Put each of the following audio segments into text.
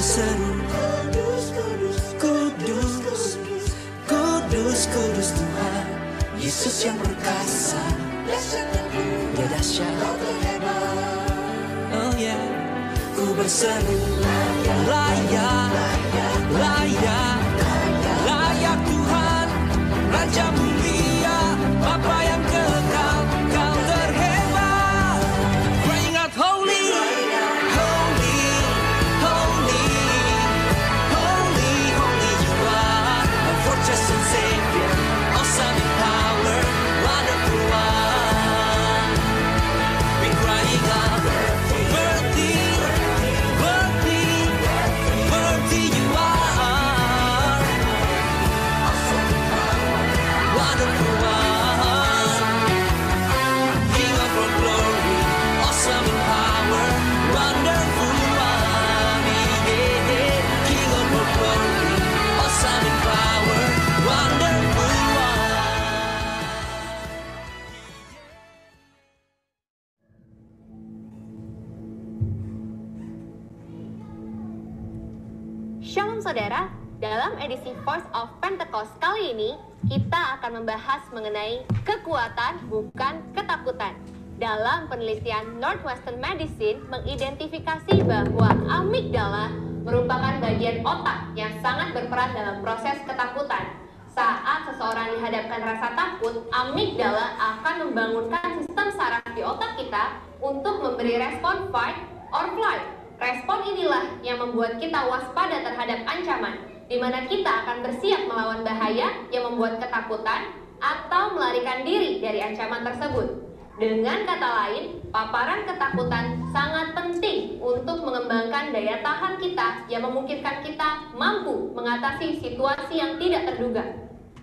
berseru, kudus, kudus, kudus Tuhan Yesus yang perkasa, Dia dahsyat. Oh yeah, ku berseru, layak, layak, layak Tuhan, Raja mulia, Bapa yang kekal, Kau terhebat. Crying out holy, holy, holy, holy, holy you are, a fortress and savior, awesome in power, wonderful one. We're crying out, worthy, worthy, worthy you are, wonderful one, King of all glory, awesome in power, wonderful one, yeah. King of all glory, awesome in power, wonderful one. Shalom saudara, dalam edisi Voice of Pentecost kali ini, kita akan membahas mengenai kekuatan bukan ketakutan. Dalam penelitian Northwestern Medicine mengidentifikasi bahwa amigdala merupakan bagian otak yang sangat berperan dalam proses ketakutan. Saat seseorang dihadapkan rasa takut, amigdala akan membangunkan sistem saraf di otak kita untuk memberi respon fight or flight. Respon inilah yang membuat kita waspada terhadap ancaman, di mana kita akan bersiap melawan bahaya yang membuat ketakutan atau melarikan diri dari ancaman tersebut. Dengan kata lain, paparan ketakutan sangat penting untuk mengembangkan daya tahan kita yang memungkinkan kita mampu mengatasi situasi yang tidak terduga.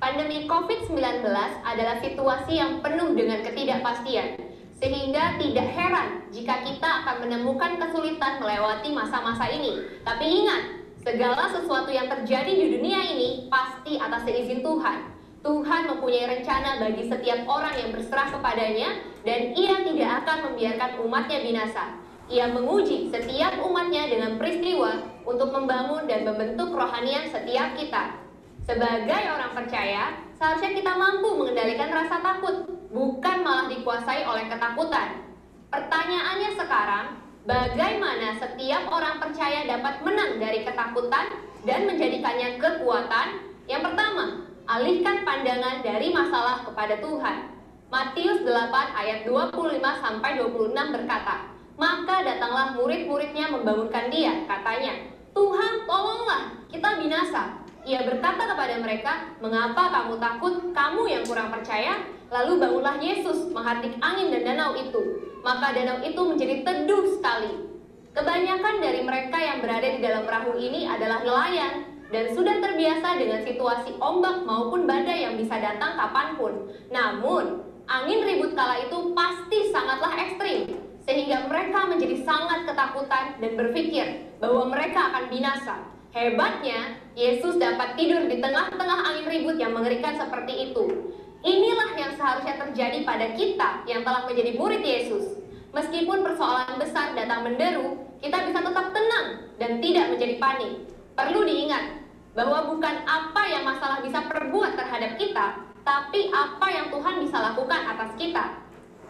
Pandemi COVID-19 adalah situasi yang penuh dengan ketidakpastian, sehingga tidak heran jika kita akan menemukan kesulitan melewati masa-masa ini. Tapi ingat, segala sesuatu yang terjadi di dunia ini pasti atas seizin Tuhan. Tuhan mempunyai rencana bagi setiap orang yang berserah kepadanya, dan Ia tidak akan membiarkan umatnya binasa. Ia menguji setiap umatnya dengan peristiwa untuk membangun dan membentuk kerohanian setiap kita. Sebagai orang percaya, seharusnya kita mampu mengendalikan rasa takut, bukan malah dikuasai oleh ketakutan. Pertanyaannya sekarang, bagaimana setiap orang percaya dapat menang dari ketakutan dan menjadikannya kekuatan? Yang pertama, alihkan pandangan dari masalah kepada Tuhan. Matius 8 ayat 25-26 berkata, "Maka datanglah murid-muridnya membangunkan dia, katanya, 'Tuhan, tolonglah, kita binasa.' Ia berkata kepada mereka, 'Mengapa kamu takut, kamu yang kurang percaya?' Lalu bangunlah Yesus menghardik angin dan danau itu. Maka danau itu menjadi teduh sekali." Kebanyakan dari mereka yang berada di dalam perahu ini adalah nelayan dan sudah terbiasa dengan situasi ombak maupun badai yang bisa datang kapanpun. Namun, angin ribut kala itu pasti sangatlah ekstrim, sehingga mereka menjadi sangat ketakutan dan berpikir bahwa mereka akan binasa. Hebatnya, Yesus dapat tidur di tengah-tengah angin ribut yang mengerikan seperti itu. Inilah yang seharusnya terjadi pada kita yang telah menjadi murid Yesus. Meskipun persoalan besar datang menderu, kita bisa tetap tenang dan tidak menjadi panik. Perlu diingat bahwa bukan apa yang masalah bisa perbuat terhadap kita, tapi apa yang Tuhan bisa lakukan atas kita.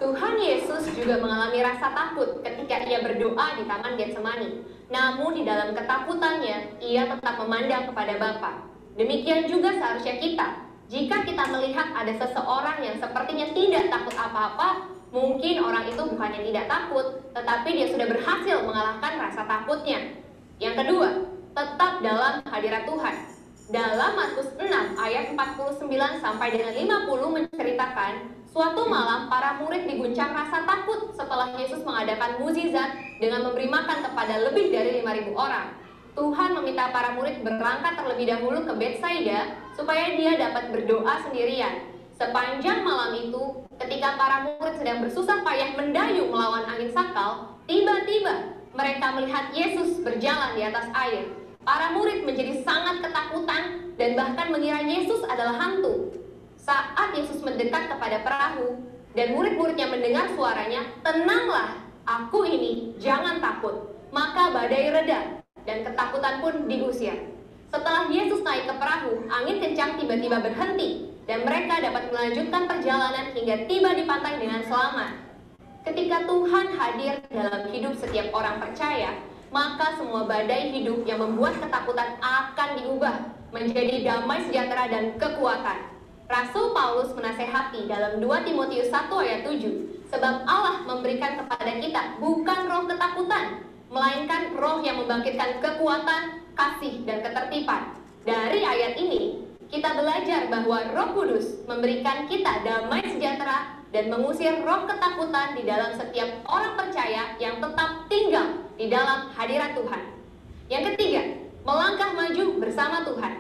Tuhan Yesus juga mengalami rasa takut ketika Ia berdoa di Taman Getsemani. Namun di dalam ketakutannya, Ia tetap memandang kepada Bapa. Demikian juga seharusnya kita. Jika kita melihat ada seseorang yang sepertinya tidak takut apa-apa, mungkin orang itu bukannya tidak takut, tetapi dia sudah berhasil mengalahkan rasa takutnya. Yang kedua, tetap dalam hadirat Tuhan. Dalam Markus 6 ayat 49 sampai dengan 50 menceritakan, suatu malam para murid diguncang rasa takut setelah Yesus mengadakan mukjizat dengan memberi makan kepada lebih dari 5.000 orang. Tuhan meminta para murid berangkat terlebih dahulu ke Betsaida supaya dia dapat berdoa sendirian. Sepanjang malam itu, ketika para murid sedang bersusah payah mendayung melawan angin sakal, tiba-tiba mereka melihat Yesus berjalan di atas air. Para murid menjadi sangat ketakutan dan bahkan mengira Yesus adalah hantu. Saat Yesus mendekat kepada perahu dan murid-muridnya mendengar suaranya, "Tenanglah, aku ini, jangan takut." Maka badai reda dan ketakutan pun diusir. Setelah Yesus naik ke perahu, angin kencang tiba-tiba berhenti, dan mereka dapat melanjutkan perjalanan hingga tiba di pantai dengan selamat. Ketika Tuhan hadir dalam hidup setiap orang percaya, maka semua badai hidup yang membuat ketakutan akan diubah menjadi damai sejahtera dan kekuatan. Rasul Paulus menasehati dalam 2 Timotius 1 ayat 7, sebab Allah memberikan kepada kita bukan roh ketakutan, melainkan roh yang membangkitkan kekuatan, kasih, dan ketertiban. Dari ayat ini, kita belajar bahwa Roh Kudus memberikan kita damai sejahtera dan mengusir roh ketakutan di dalam setiap orang percaya yang tetap tinggal di dalam hadirat Tuhan. Yang ketiga, melangkah maju bersama Tuhan.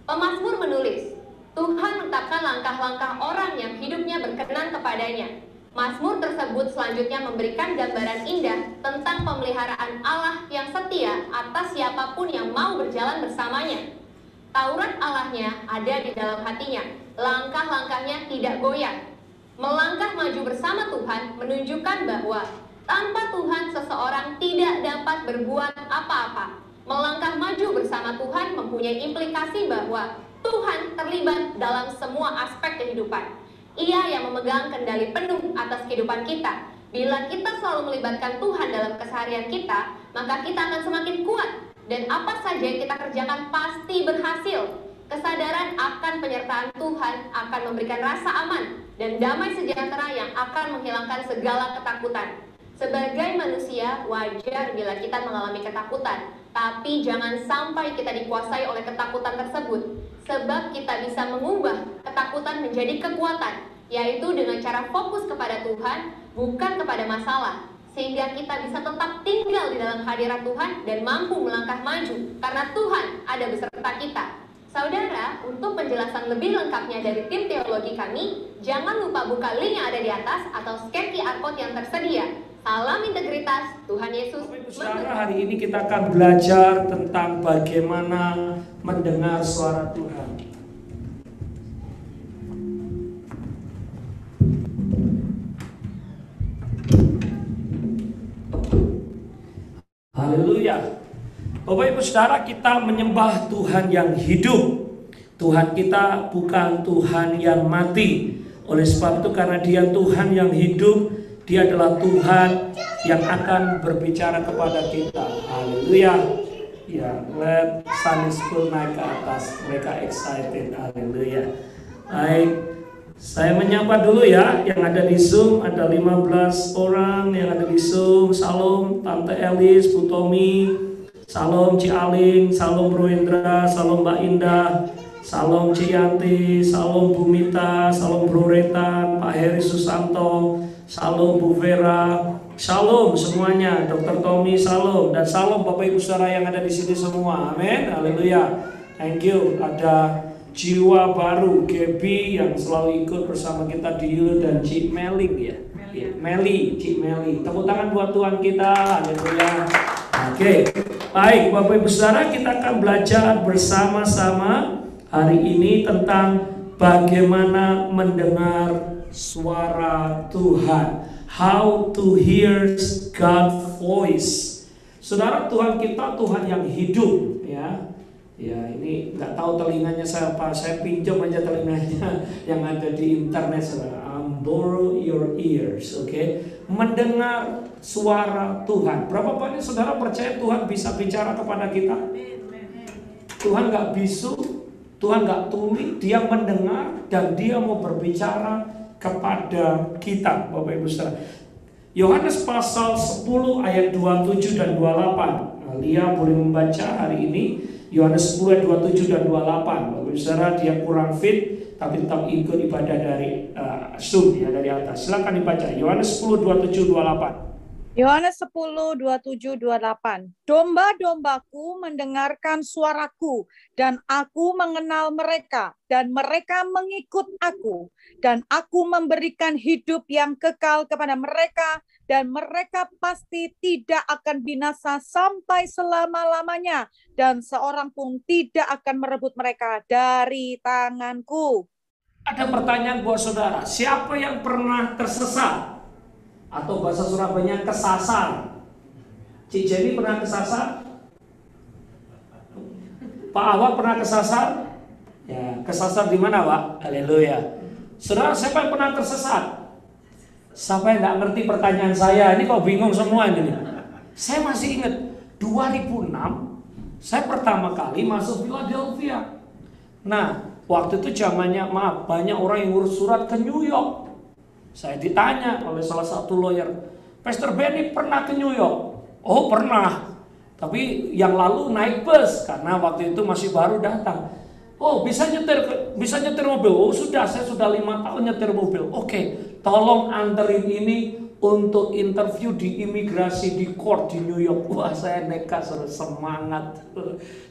Pemazmur menulis, Tuhan menetapkan langkah-langkah orang yang hidupnya berkenan kepadanya. Mazmur tersebut selanjutnya memberikan gambaran indah tentang pemeliharaan Allah yang setia atas siapapun yang mau berjalan bersamanya. Taurat Allahnya ada di dalam hatinya, langkah-langkahnya tidak goyah. Melangkah maju bersama Tuhan menunjukkan bahwa tanpa Tuhan seseorang tidak dapat berbuat apa-apa. Melangkah maju bersama Tuhan mempunyai implikasi bahwa Tuhan terlibat dalam semua aspek kehidupan. Ia yang memegang kendali penuh atas kehidupan kita. Bila kita selalu melibatkan Tuhan dalam keseharian kita, maka kita akan semakin kuat. Dan apa saja yang kita kerjakan pasti berhasil. Kesadaran akan penyertaan Tuhan akan memberikan rasa aman dan damai sejahtera yang akan menghilangkan segala ketakutan. Sebagai manusia, wajar bila kita mengalami ketakutan. Tapi jangan sampai kita dikuasai oleh ketakutan tersebut. Sebab kita bisa mengubah ketakutan menjadi kekuatan, yaitu dengan cara fokus kepada Tuhan, bukan kepada masalah. Sehingga kita bisa tetap tinggal di dalam hadirat Tuhan dan mampu melangkah maju, karena Tuhan ada beserta kita. Saudara, untuk penjelasan lebih lengkapnya dari tim teologi kami, jangan lupa buka link yang ada di atas atau scan QR code yang tersedia. Salam integritas, Tuhan Yesus. Saudara, hari ini kita akan belajar tentang bagaimana mendengar suara Tuhan. Haleluya. Bapak Ibu Saudara, kita menyembah Tuhan yang hidup. Tuhan kita bukan Tuhan yang mati. Oleh sebab itu, karena Dia Tuhan yang hidup, Dia adalah Tuhan yang akan berbicara kepada kita. Haleluya. Ya, let Sunday School naik ke atas. Mereka excited. Haleluya. Baik, saya menyapa dulu ya. Yang ada di Zoom ada 15 orang yang ada di Zoom. Salam Tante Elis, Bu Tommy. Salam Ci Aling, salam Bro Indra, salam Mbak Indah. Salam Ci Yanti, salam Bu Mita, salam Bro Retan, Pak Heri Susanto. Salam Bu Vera, salam semuanya, Dr. Tommy, salam, dan salam Bapak Ibu Saudara yang ada di sini semua. Amin, haleluya. Thank you. Ada jiwa baru, Gaby yang selalu ikut bersama kita di Yul dan Cik Meling ya. Meli, Cik Meli. Tepuk tangan buat Tuhan kita, haleluya. Oke, baik Bapak Ibu Saudara, kita akan belajar bersama-sama hari ini tentang bagaimana mendengar suara Tuhan. How to hear God's voice. Saudara, Tuhan kita Tuhan yang hidup ya. Ya, ini nggak tahu telinganya saya apa. Saya pinjam aja telinganya yang ada di internet, saudara. Borrow your ears, oke? Mendengar suara Tuhan. Berapa banyak saudara percaya Tuhan bisa bicara kepada kita? Tuhan nggak bisu, Tuhan nggak tuli, Dia mendengar dan Dia mau berbicara kepada kita, Bapak Ibu Saudara. Yohanes pasal 10 ayat 27 dan 28. Nah, Lia boleh membaca hari ini Yohanes 10 ayat 27 dan 28. Bapak Ibu Saudara, dia kurang fit tapi tetap ikut ibadah dari Zoom ya, dari atas. Silakan dibaca Yohanes 10 27 28. Yohanes 10, 27, 28. Domba-dombaku mendengarkan suaraku, dan aku mengenal mereka, dan mereka mengikut aku. Dan aku memberikan hidup yang kekal kepada mereka, dan mereka pasti tidak akan binasa sampai selama-lamanya, dan seorang pun tidak akan merebut mereka dari tanganku. Ada pertanyaan buat saudara, siapa yang pernah tersesat? Atau bahasa Surabayanya kesasar. Cik Jenny pernah kesasar? Pak Ahwat pernah kesasar? Ya, kesasar di mana, Pak? Haleluya. Saudara, siapa yang pernah tersesat? Siapa yang nggak ngerti pertanyaan saya? Ini kok bingung semua ini. Saya masih ingat 2006 saya pertama kali masuk Philadelphia. Nah, waktu itu zamannya banyak orang yang ngurus surat ke New York. Saya ditanya oleh salah satu lawyer, Pastor Benny pernah ke New York? Oh pernah. Tapi yang lalu naik bus karena waktu itu masih baru datang. Oh bisa nyetir mobil. Oh sudah, saya sudah 5 tahun nyetir mobil. Oke, tolong anterin ini untuk interview di imigrasi di court di New York. Wah saya nekat, semangat.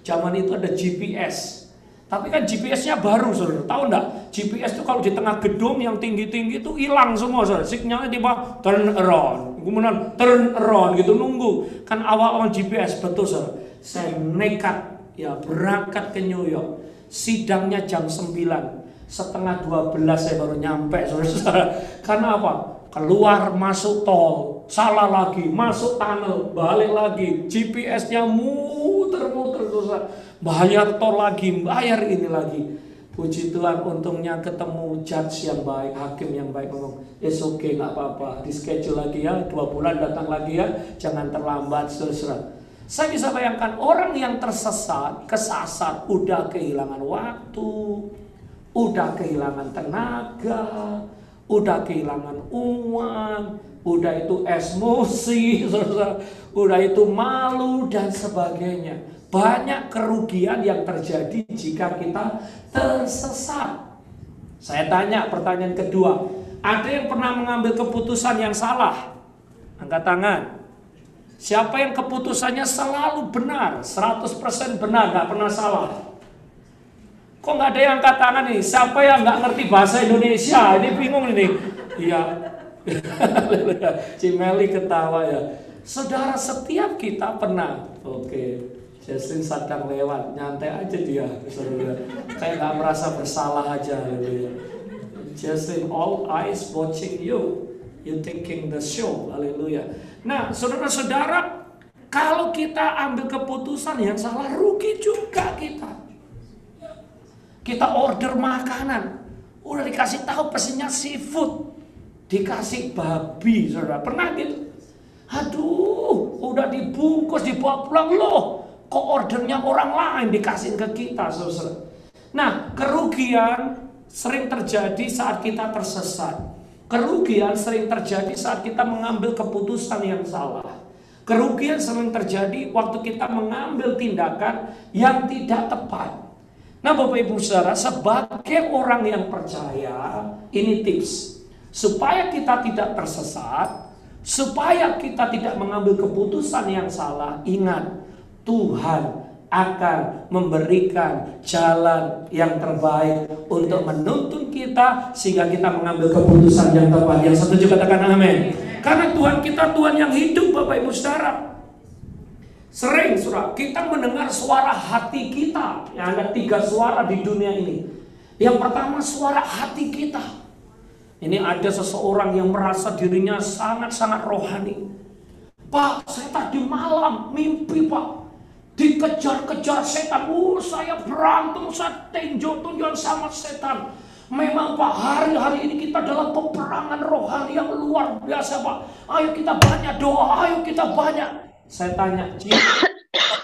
Zaman itu ada GPS. Tapi kan GPS-nya baru, saudara. Tahu enggak? GPS itu kalau di tengah gedung yang tinggi-tinggi itu hilang semua, saudara. Sinyalnya tiba turn around, kemudian turn around gitu nunggu. Kan awal-awal GPS, betul, saudara. Saya nekat ya berangkat ke New York. Sidangnya jam 9, setengah 12 saya baru nyampe, saudara. Karena apa? Keluar masuk tol, salah lagi, masuk tunnel, balik lagi. GPS-nya muter-muter, saudara. Bayar tol lagi, bayar ini lagi. Puji Tuhan, untungnya ketemu judge yang baik, hakim yang baik, ngomong, it's okay, gak apa-apa, di schedule lagi ya, 2 bulan datang lagi ya, jangan terlambat, saudara. Saya bisa bayangkan orang yang tersesat, kesasar, udah kehilangan waktu, udah kehilangan tenaga, udah kehilangan uang, udah itu emosi, saudara, udah itu malu dan sebagainya. Banyak kerugian yang terjadi jika kita tersesat. Saya tanya pertanyaan kedua, ada yang pernah mengambil keputusan yang salah? Angkat tangan. Siapa yang keputusannya selalu benar, 100% benar, gak pernah salah? Kok gak ada yang angkat tangan nih? Siapa yang gak ngerti bahasa Indonesia? Ini bingung ini. Iya. Cimeli ketawa ya. Saudara, setiap kita pernah. Oke. Jesslyn sedang lewat, nyantai aja dia. Kayak gak merasa bersalah aja. Jesslyn, all eyes watching you. You taking the show. Haleluya. Nah, saudara-saudara, kalau kita ambil keputusan yang salah, rugi juga kita. Kita order makanan, udah dikasih tahu pesennya seafood, dikasih babi, saudara. Pernah gitu? Aduh, udah dibungkus, dibawa pulang loh. Kok ordernya orang lain dikasih ke kita, saudara. Nah, kerugian sering terjadi saat kita tersesat. Kerugian sering terjadi saat kita mengambil keputusan yang salah. Kerugian sering terjadi waktu kita mengambil tindakan yang tidak tepat. Nah, Bapak Ibu Saudara, sebagai orang yang percaya, ini tips. Supaya kita tidak tersesat, supaya kita tidak mengambil keputusan yang salah, ingat, Tuhan akan memberikan jalan yang terbaik untuk menuntun kita sehingga kita mengambil keputusan yang tepat. Yang setuju katakan amin. Karena Tuhan kita Tuhan yang hidup, Bapak Ibu Saudara. Sering saudara kita mendengar suara hati kita. Ya, ada 3 suara di dunia ini. Yang pertama suara hati kita. Ini ada seseorang yang merasa dirinya sangat-sangat rohani. Pak, saya tadi malam mimpi, Pak. Dikejar-kejar setan. Saya berantem, saya tinju-tinjuan sama setan. Memang Pak, hari-hari ini kita dalam peperangan rohani yang luar biasa, Pak. Ayo kita banyak doa, ayo kita banyak. Saya tanya, Cik,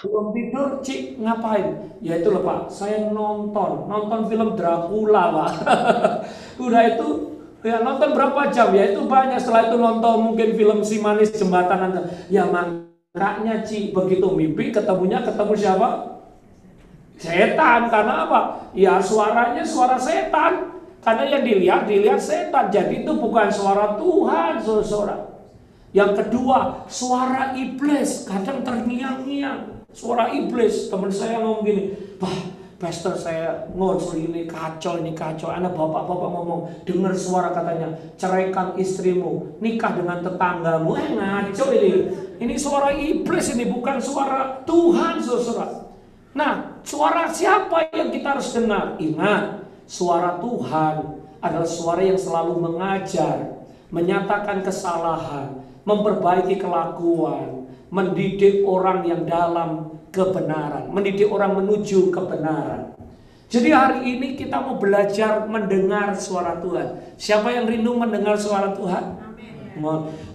belum tidur, Cik, ngapain? Ya itu loh Pak, saya nonton film Dracula, Pak. Udah itu, ya nonton berapa jam? Ya itu banyak. Setelah itu nonton mungkin film Si Manis Jembatan. Ya makanya Ci, begitu mimpi ketemu siapa? Setan. Karena apa? Ya suaranya suara setan. Karena yang dilihat setan. Jadi itu bukan suara Tuhan, saudara. Yang kedua, suara iblis. Kadang terngiang-ngiang. Suara iblis. Teman saya ngomong gini, Pastor saya ngomong ini kacau. Anak bapak-bapak ngomong, dengar suara katanya, ceraikan istrimu, nikah dengan tetanggamu. Ngaco ini. Ini suara iblis, ini bukan suara Tuhan, saudara. Nah, suara siapa yang kita harus dengar? Ingat, suara Tuhan adalah suara yang selalu mengajar, menyatakan kesalahan, memperbaiki kelakuan, mendidik orang yang dalam kebenaran, mendidik orang menuju kebenaran. Jadi hari ini kita mau belajar mendengar suara Tuhan. Siapa yang rindu mendengar suara Tuhan? Amin.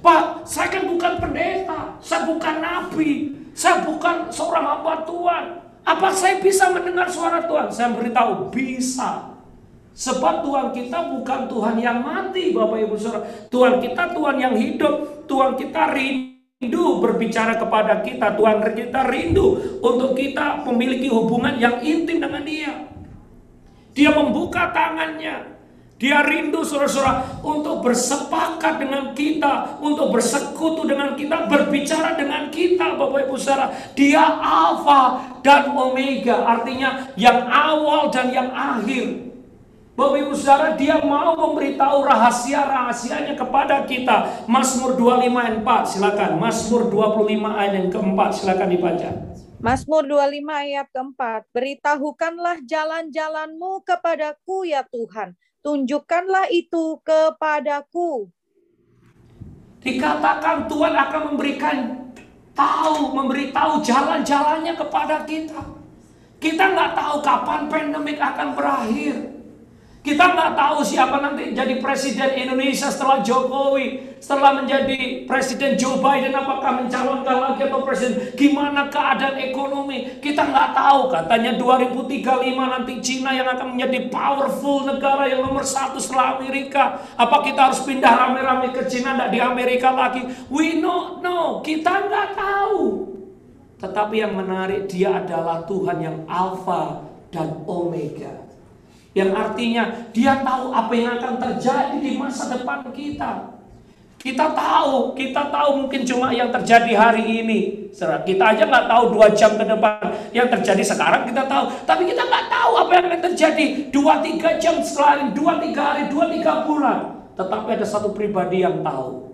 Pak, saya kan bukan pendeta, saya bukan nabi, saya bukan seorang hamba Tuhan. Apa saya bisa mendengar suara Tuhan? Saya beritahu, bisa. Sebab Tuhan kita bukan Tuhan yang mati, Bapak Ibu Saudara. Tuhan kita Tuhan yang hidup. Tuhan kita rindu berbicara kepada kita. Tuhan kita rindu untuk kita memiliki hubungan yang intim dengan Dia. Dia membuka tangannya. Dia rindu saudara-saudara untuk bersepakat dengan kita, untuk bersekutu dengan kita, berbicara dengan kita, Bapak Ibu Saudara. Dia Alfa dan Omega, artinya yang awal dan yang akhir. Bapak Ibu Saudara, Dia mau memberitahu rahasia-rahasianya kepada kita. Mazmur 25 ayat 4, silakan. Mazmur 25 ayat yang keempat, silakan dibaca. Mazmur 25 ayat keempat. Beritahukanlah jalan-jalanmu kepadaku ya Tuhan. Tunjukkanlah itu kepadaku. Dikatakan Tuhan akan memberitahu jalan-jalannya kepada kita. Kita nggak tahu kapan pandemik akan berakhir. Kita nggak tahu siapa nanti jadi presiden Indonesia setelah Jokowi, setelah menjadi presiden Joe Biden, apakah mencalonkan lagi atau presiden. Gimana keadaan ekonomi? Kita nggak tahu. Katanya 2035 nanti Cina yang akan menjadi powerful negara yang nomor 1 setelah Amerika. Apa kita harus pindah rame-rame ke Cina, nggak di Amerika lagi? We don't know. Kita nggak tahu. Tetapi yang menarik, Dia adalah Tuhan yang Alfa dan Omega. Yang artinya Dia tahu apa yang akan terjadi di masa depan kita. Kita tahu mungkin cuma yang terjadi hari ini. Kita aja nggak tahu 2 jam ke depan. Yang terjadi sekarang kita tahu. Tapi kita nggak tahu apa yang akan terjadi 2-3 jam setelah ini, 2-3 hari, 2-3 bulan. Tetapi ada satu pribadi yang tahu.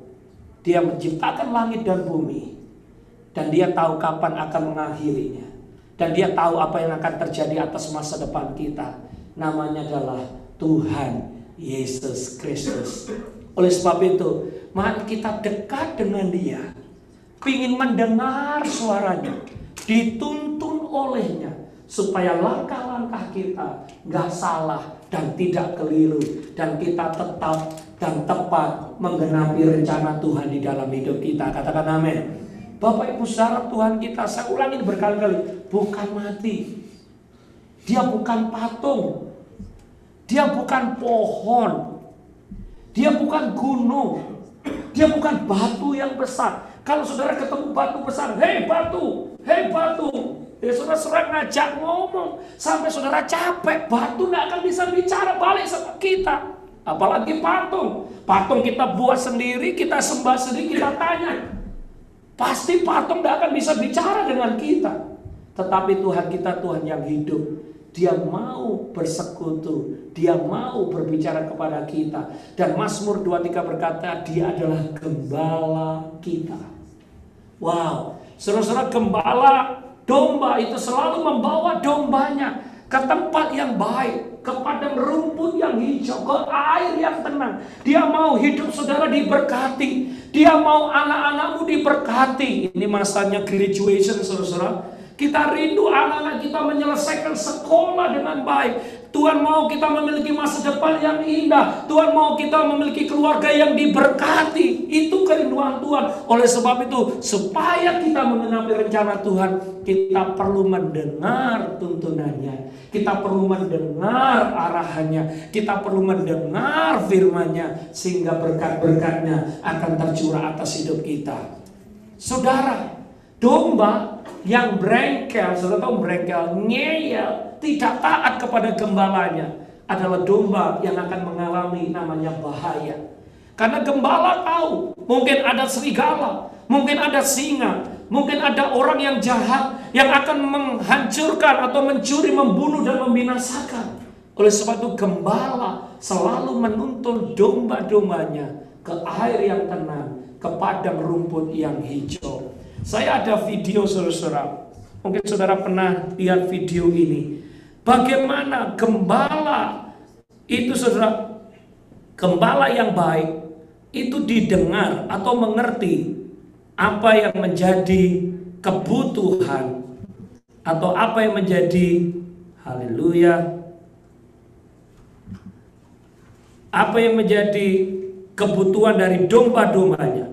Dia menciptakan langit dan bumi. Dan Dia tahu kapan akan mengakhirinya. Dan Dia tahu apa yang akan terjadi atas masa depan kita. Namanya adalah Tuhan Yesus Kristus. Oleh sebab itu, mari kita dekat dengan Dia, ingin mendengar suaranya, dituntun olehnya, supaya langkah-langkah kita gak salah dan tidak keliru, dan kita tetap dan tepat menggenapi rencana Tuhan di dalam hidup kita. Katakan amin. Bapak Ibu Saudara, Tuhan kita, saya ulangi berkali-kali, bukan mati. Dia bukan patung. Dia bukan pohon. Dia bukan gunung. Dia bukan batu yang besar. Kalau saudara ketemu batu besar, hei batu, hei batu. Saudara ngajak ngomong sampai saudara capek, batu gak akan bisa bicara balik sama kita. Apalagi patung. Patung kita buat sendiri, kita sembah sendiri, kita tanya. Pasti patung gak akan bisa bicara dengan kita. Tetapi Tuhan kita Tuhan yang hidup. Dia mau bersekutu, Dia mau berbicara kepada kita. Dan Mazmur 23 berkata, Dia adalah gembala kita. Wow, saudara-saudara, gembala domba itu selalu membawa dombanya ke tempat yang baik, ke padang rumput yang hijau, ke air yang tenang. Dia mau hidup saudara diberkati. Dia mau anak-anakmu diberkati. Ini masanya graduation, saudara-saudara. Kita rindu anak-anak kita menyelesaikan sekolah dengan baik. Tuhan mau kita memiliki masa depan yang indah. Tuhan mau kita memiliki keluarga yang diberkati. Itu kerinduan Tuhan. Oleh sebab itu, supaya kita mengenapi rencana Tuhan, kita perlu mendengar tuntunannya. Kita perlu mendengar arahannya. Kita perlu mendengar firman-Nya, sehingga berkat-berkatnya akan tercurah atas hidup kita. Saudara, domba yang brengkel, saudara tahu brengkel, ngeyel, tidak taat kepada gembalanya, adalah domba yang akan mengalami namanya bahaya. Karena gembala tahu, mungkin ada serigala, mungkin ada singa, mungkin ada orang yang jahat yang akan menghancurkan atau mencuri, membunuh dan membinasakan. Oleh sebab itu gembala selalu menuntun domba-dombanya ke air yang tenang, ke padang rumput yang hijau. Saya ada video, saudara-saudara. Mungkin saudara pernah lihat video ini. Bagaimana gembala itu, saudara, gembala yang baik itu didengar atau mengerti apa yang menjadi kebutuhan atau apa yang menjadi haleluya, apa yang menjadi kebutuhan dari domba-dombanya.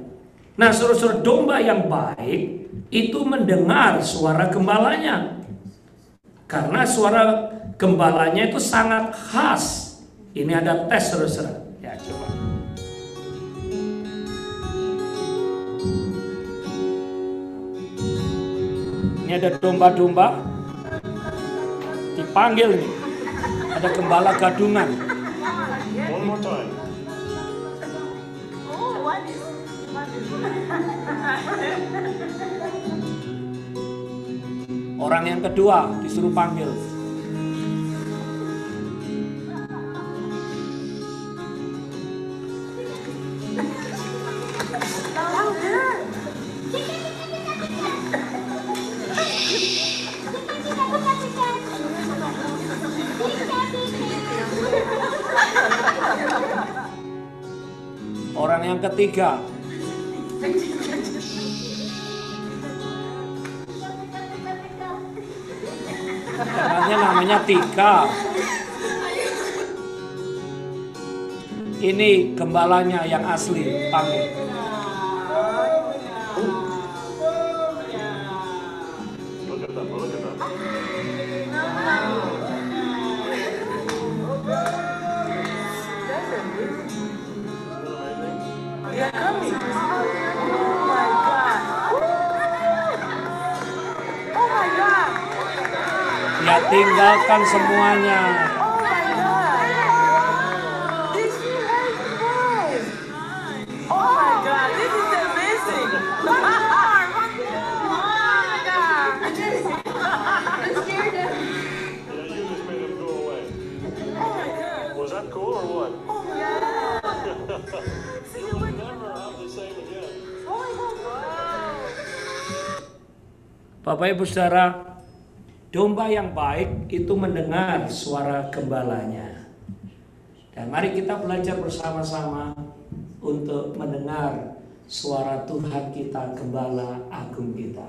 Nah, saudara-saudara, domba yang baik itu mendengar suara gembalanya. Karena suara gembalanya itu sangat khas. Ini ada tes, saudara-saudara. Ya, coba. Ini ada domba-domba dipanggil nih. Ada gembala gadungan. One more time. Orang yang kedua disuruh panggil. Orang yang ketiga. Namanya Tika. Ini gembalanya yang asli, panggil. Look at them, look at them. Ya, tinggalkan semuanya. Yeah, you just made him go away. Was that cool or what? You will never have the same again. Bapak Ibu Saudara, domba yang baik itu mendengar suara gembalanya. Dan mari kita belajar bersama-sama untuk mendengar suara Tuhan kita, Gembala Agung kita.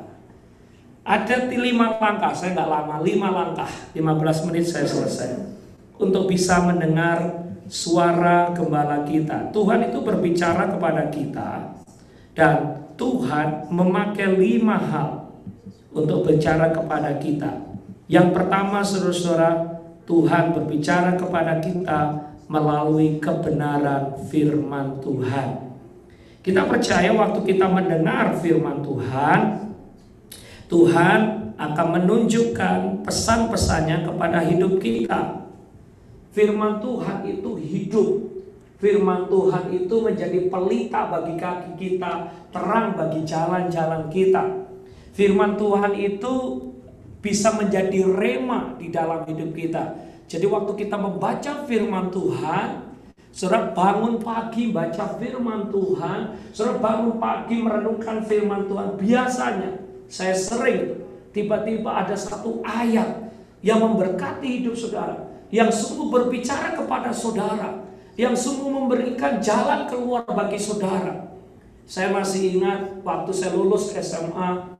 Ada 5 langkah, saya nggak lama, 5 langkah, 15 menit saya selesai. Untuk bisa mendengar suara Gembala kita. Tuhan itu berbicara kepada kita. Dan Tuhan memakai 5 hal untuk bicara kepada kita. Yang pertama, saudara-saudara, Tuhan berbicara kepada kita melalui kebenaran firman Tuhan. Kita percaya waktu kita mendengar firman Tuhan, Tuhan akan menunjukkan pesan-pesannya kepada hidup kita. Firman Tuhan itu hidup. Firman Tuhan itu menjadi pelita bagi kaki kita, terang bagi jalan-jalan kita. Firman Tuhan itu bisa menjadi rema di dalam hidup kita. Jadi waktu kita membaca firman Tuhan, saudara bangun pagi baca firman Tuhan, saudara bangun pagi merenungkan firman Tuhan. Biasanya saya sering tiba-tiba ada satu ayat yang memberkati hidup saudara, yang sungguh berbicara kepada saudara, yang sungguh memberikan jalan keluar bagi saudara. Saya masih ingat waktu saya lulus SMA,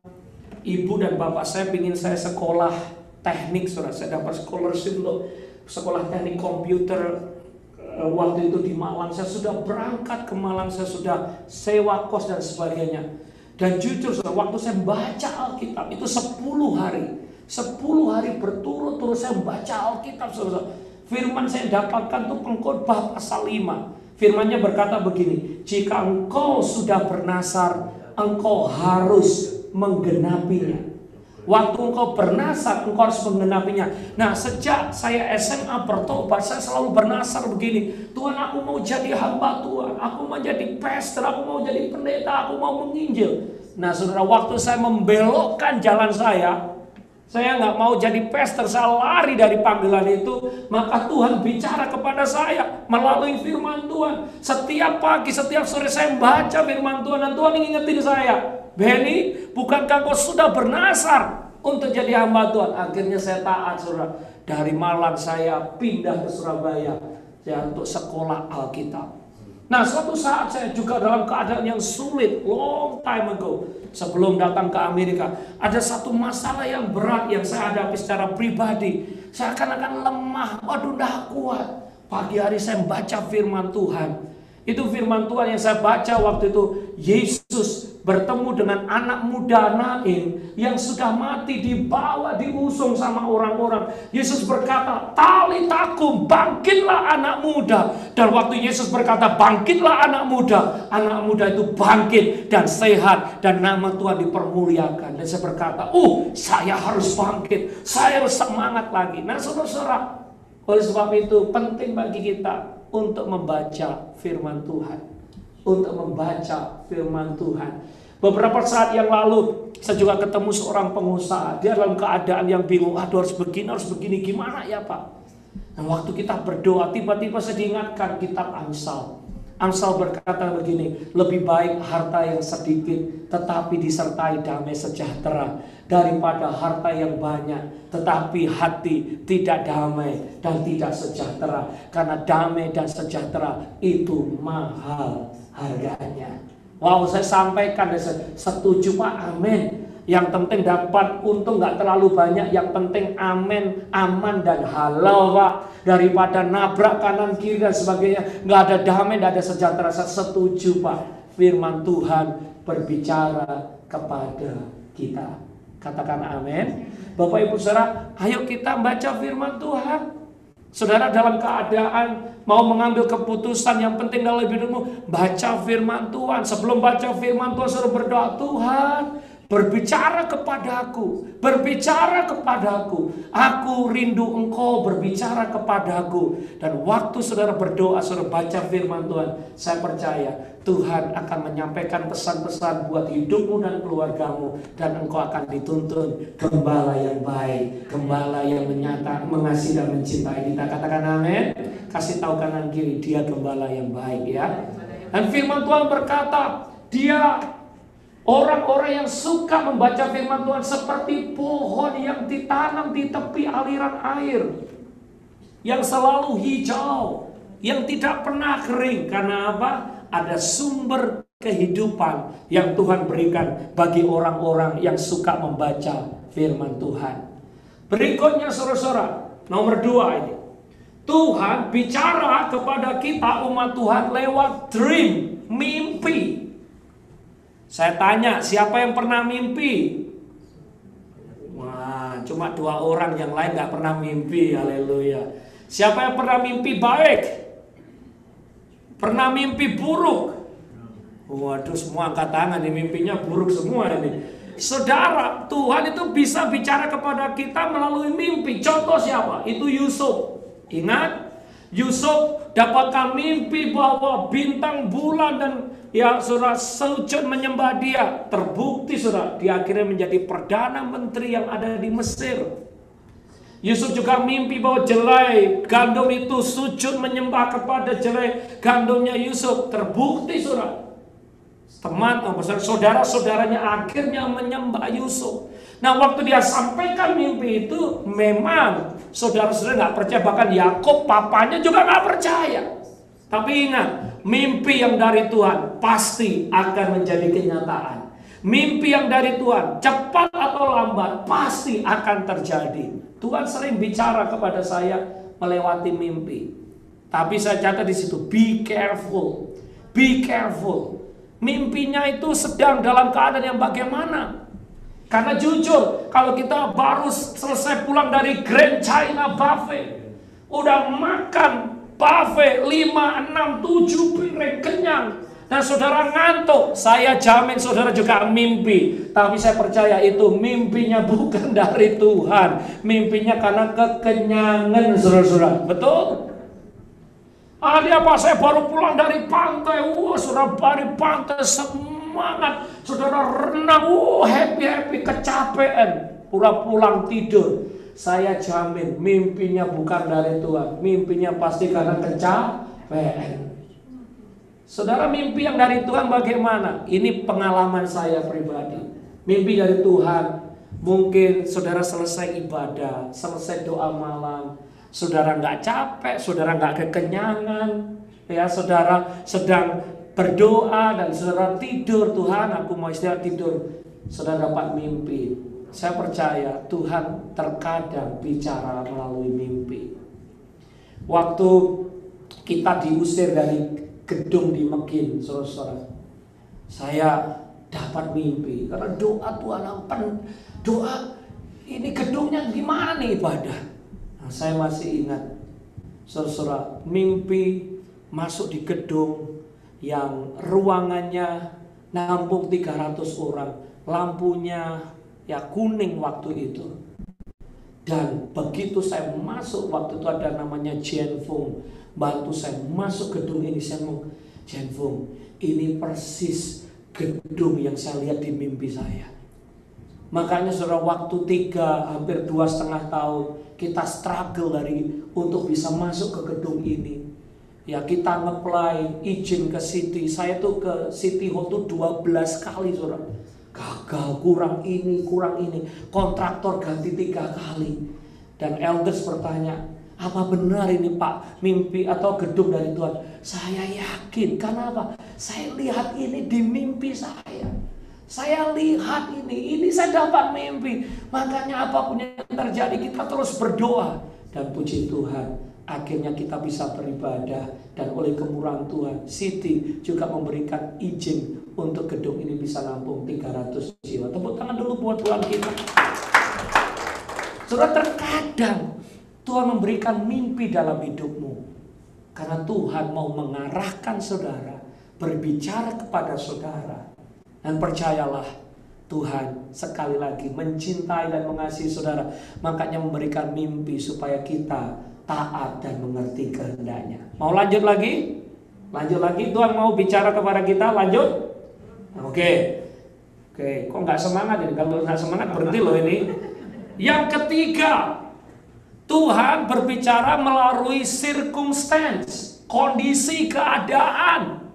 ibu dan bapak saya ingin saya sekolah teknik, saudara. Saya dapat scholarship untuk sekolah teknik komputer. Waktu itu di Malang, saya sudah berangkat ke Malang, saya sudah sewa kos dan sebagainya. Dan jujur saudara, waktu saya baca Alkitab itu 10 hari berturut-turut saya membaca Alkitab, saudara. Firman saya dapatkan itu Pengkhotbah pasal 5. Firmannya berkata begini, jika engkau sudah bernasar, engkau harus menggenapinya. Waktu engkau bernasar, engkau harus menggenapinya. Nah, sejak saya SMA bertobat, saya selalu bernasar begini, Tuhan, aku mau jadi hamba Tuhan, aku mau jadi pastor, aku mau jadi pendeta, aku mau menginjil. Nah, saudara, waktu saya membelokkan jalan saya nggak mau jadi pastor, saya lari dari panggilan itu, maka Tuhan bicara kepada saya melalui firman Tuhan. Setiap pagi, setiap sore saya membaca firman Tuhan, dan Tuhan ingetin saya, Benny, bukankah kau sudah bernasar untuk jadi hamba Tuhan? Akhirnya saya taat, saudara. Dari Malang saya pindah ke Surabaya ya, untuk sekolah Alkitab. Nah, suatu saat saya juga dalam keadaan yang sulit, long time ago, sebelum datang ke Amerika, ada satu masalah yang berat yang saya hadapi secara pribadi. Saya akan lemah, waduh dah kuat. Pagi hari saya membaca firman Tuhan. Itu firman Tuhan yang saya baca waktu itu. Yesus bertemu dengan anak muda Nain yang sudah mati, dibawa, diusung sama orang-orang. Yesus berkata, "Talitakum, bangkitlah anak muda." Dan waktu Yesus berkata, "Bangkitlah anak muda itu bangkit dan sehat dan nama Tuhan dipermuliakan." Dan saya berkata, saya harus bangkit, saya harus semangat lagi. Nah, saudara-saudara, oleh sebab itu penting bagi kita untuk membaca firman Tuhan. Untuk membaca firman Tuhan. Beberapa saat yang lalu saya juga ketemu seorang pengusaha. Dia dalam keadaan yang bingung. Aduh, harus begini, gimana ya Pak? Dan waktu kita berdoa, tiba-tiba saya diingatkan kitab Amsal. Amsal berkata begini, lebih baik harta yang sedikit tetapi disertai damai sejahtera daripada harta yang banyak tetapi hati tidak damai dan tidak sejahtera. Karena damai dan sejahtera itu mahal harganya. Wow, saya sampaikan, saya setuju Pak, amin. Yang penting dapat untung gak terlalu banyak. Yang penting amin, aman dan halal Pak. Daripada nabrak kanan kiri dan sebagainya, gak ada damai, gak ada sejahtera. Saya setuju Pak. Firman Tuhan berbicara kepada kita. Katakan amin. Bapak Ibu Saudara, ayo kita baca firman Tuhan. Saudara dalam keadaan mau mengambil keputusan, yang penting dalam hidupmu baca firman Tuhan. Sebelum baca firman Tuhan, saudara berdoa, Tuhan berbicara kepadaku, berbicara kepadaku. Aku rindu Engkau berbicara kepadaku. Dan waktu saudara berdoa, saudara baca firman Tuhan, saya percaya Tuhan akan menyampaikan pesan-pesan buat hidupmu dan keluargamu. Dan engkau akan dituntun gembala yang baik, gembala yang mengasihi dan mencintai kita. Katakan amin. Kasih tahu kanan kiri, dia gembala yang baik ya. Dan firman Tuhan berkata, dia orang-orang yang suka membaca firman Tuhan seperti pohon yang ditanam di tepi aliran air, yang selalu hijau, yang tidak pernah kering. Karena apa? Ada sumber kehidupan yang Tuhan berikan bagi orang-orang yang suka membaca firman Tuhan. Berikutnya saudara-saudara, nomor 2 ini. Tuhan bicara kepada kita umat Tuhan lewat dream, mimpi. Saya tanya, siapa yang pernah mimpi? Wah, cuma 2 orang, yang lain gak pernah mimpi. Haleluya. Siapa yang pernah mimpi baik? Pernah mimpi buruk? Waduh, semua angkat tangan, ini mimpinya buruk semua ini. Saudara, Tuhan itu bisa bicara kepada kita melalui mimpi. Contoh siapa? Itu Yusuf. Ingat? Yusuf dapatkan mimpi bahwa bintang, bulan dan ya saudara sujud menyembah dia. Terbukti saudara, dia akhirnya menjadi perdana menteri yang ada di Mesir. Yusuf juga mimpi bahwa jelai gandum itu sujud menyembah kepada jelai gandumnya Yusuf. Terbukti saudara, saudara-saudaranya akhirnya menyembah Yusuf. Nah, waktu dia sampaikan mimpi itu, memang saudara-saudara gak percaya. Bahkan Yakub papanya juga gak percaya. Tapi ingat, mimpi yang dari Tuhan pasti akan menjadi kenyataan. Mimpi yang dari Tuhan, cepat atau lambat, pasti akan terjadi. Tuhan sering bicara kepada saya melewati mimpi. Tapi saya catat di situ, be careful, be careful. Mimpinya itu sedang dalam keadaan yang bagaimana? Karena jujur, kalau kita baru selesai pulang dari Grand China Buffet, udah makan buffet 5, 6, 7 piring kenyang, dan saudara ngantuk, saya jamin saudara juga mimpi. Tapi saya percaya itu mimpinya bukan dari Tuhan. Mimpinya karena kekenyangan saudara-saudara. Betul? Ada apa? Saya baru pulang dari pantai. Saudara dari pantai semangat. Saudara renang. Happy-happy, kecapean. Pura pulang tidur. Saya jamin mimpinya bukan dari Tuhan. Mimpinya pasti karena kecapean. Saudara, mimpi yang dari Tuhan bagaimana? Ini pengalaman saya pribadi. Mimpi dari Tuhan, mungkin saudara selesai ibadah, selesai doa malam, saudara nggak capek, saudara nggak kekenyangan, Ya, saudara sedang berdoa dan saudara tidur, Tuhan aku mau istirahat tidur, saudara dapat mimpi. Saya percaya Tuhan terkadang bicara melalui mimpi. Waktu kita diusir dari gedung di Mekin, saudara, saya dapat mimpi karena doa Tuhan doa ini gedungnya gimana nih ibadah. Nah, saya masih ingat, saudara, mimpi masuk di gedung yang ruangannya nampung 300 orang, lampunya ya kuning waktu itu. Dan begitu saya masuk, waktu itu ada namanya Jenfung, bantu saya masuk gedung ini, saya ngomong, Jenfung, ini persis gedung yang saya lihat di mimpi saya. Makanya saudara, waktu hampir 2,5 tahun kita struggle untuk bisa masuk ke gedung ini. Ya, kita nge-apply izin ke City. Saya tuh ke City Hall tuh 12 kali saudara. Gagal, kurang ini. Kontraktor ganti 3 kali. Dan elders bertanya, apa benar ini Pak mimpi atau gedung dari Tuhan? Saya yakin, karena apa? Saya lihat ini di mimpi saya. Saya lihat ini saya dapat mimpi. Makanya apapun yang terjadi kita terus berdoa. Dan puji Tuhan, akhirnya kita bisa beribadah. Dan oleh kemurahan Tuhan, City juga memberikan izin untuk gedung ini bisa nampung 300 jiwa. Tepuk tangan dulu buat Tuhan kita. Saudara, terkadang Tuhan memberikan mimpi dalam hidupmu. Karena Tuhan mau mengarahkan saudara, berbicara kepada saudara. Dan percayalah, Tuhan sekali lagi mencintai dan mengasihi saudara. Makanya memberikan mimpi supaya kita taat dan mengerti kehendaknya. Mau lanjut lagi? Lanjut lagi, Tuhan mau bicara kepada kita, lanjut? Oke, kok nggak semangat ini? Kalau nggak semangat berhenti loh ini. Yang ketiga, Tuhan berbicara melalui circumstance, kondisi keadaan.